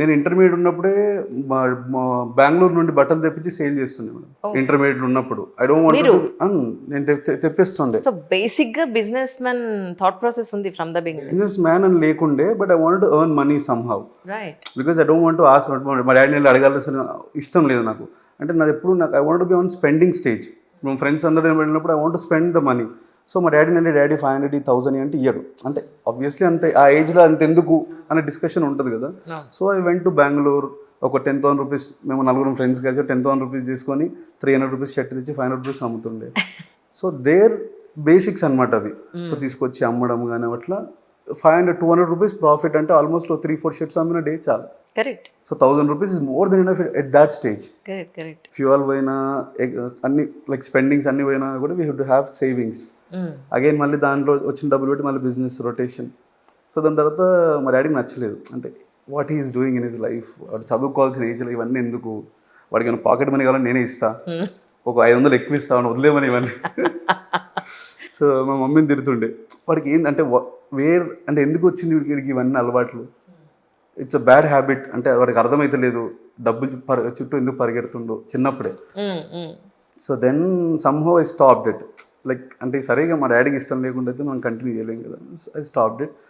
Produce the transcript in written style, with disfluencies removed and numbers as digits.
నేను ఇంటర్మీడియట్ ఉన్నప్పుడే బెంగళూరు నుండి బట్టలు తెప్పించి సేల్ చేస్తుండే మేడం. ఇంటర్మీడియట్ ఉన్నప్పుడు ఐ డోంట్ వాంట్ నేను తెప్పిస్తుండే. సో బేసిక్ గా బిజినెస్ మ్యాన్ థాట్ ప్రాసెస్ ఉంది from the beginning. Business man అని లేకుండే, but I want to earn money somehow right. Because I don't want to ask. మా డాడీని అడగాల్సిన ఇష్టం లేదు నాకు. అంటే నాది ఎప్పుడు నాకు I want to be on spending stage. మా ఫ్రెండ్స్ అందరూ వెళ్ళినప్పుడు I want to spend the money. So మా డాడీ అంటే డాడీ 500 1000 అంటే ఇయ్యడు. అంటే ఆబ్వియస్లీ అంతే ఆ ఏజ్లో అంత ఎందుకు అనే డిస్కషన్ ఉంటుంది కదా. So I went to Bengaluru. ఒక 10,000 రూపీస్ మేము నలుగురు ఫ్రెండ్స్ కలిసి 10,000 రూపీస్ తీసుకొని 300 రూపీస్ షర్ట్ తెచ్చి 500 రూపీస్ అమ్ముతుండే. సో దేర్ బేసిక్స్ అనమాట అవి. సో తీసుకొచ్చి అమ్మడం కానీ అట్లా 500-200 రూపీస్ ప్రాఫిట్ అంటే ఆల్మోస్ట్ 3-4 షర్ట్స్ అమ్మిన డే చాలు. Correct. So 1000 rupees is more than enough at that stage. Correct correct. Fuel పోయినా అన్ని లైక్ స్పెండింగ్స్ అన్ని పోయినా కూడా we have to have savings. Again మళ్ళీ దాంట్లో వచ్చిన డబ్బులు పెట్టి మళ్ళీ బిజినెస్ రొటేషన్. సో దాని తర్వాత మా డాడీకి నచ్చలేదు. అంటే what is doing in his life, వాడు చదువుకోవాల్సిన ఏజ్లో ఇవన్నీ ఎందుకు, వాడికి ఏమైనా పాకెట్ మనీ కావాలని నేనే ఇస్తా, ఒక 500 ఎక్కువ ఇస్తాను వదిలేమని ఇవన్నీ. సో మా మమ్మీని తిడుతుండే, వాడికి ఏంటంటే అంటే ఎందుకు వచ్చింది వీడికి ఇవన్నీ అలవాట్లు, ఇట్స్ అ బ్యాడ్ హ్యాబిట్, అంటే వాడికి అర్థమైతలేదు డబ్బులు చుట్టూ ఎందుకు పరిగెడుతుండో చిన్నప్పుడే. So then somehow I stopped it. Like అంటే సరిగా మా డాడీకి ఇష్టం లేకుండా అయితే మనం కంటిన్యూ చేయలేం కదా. I stopped it.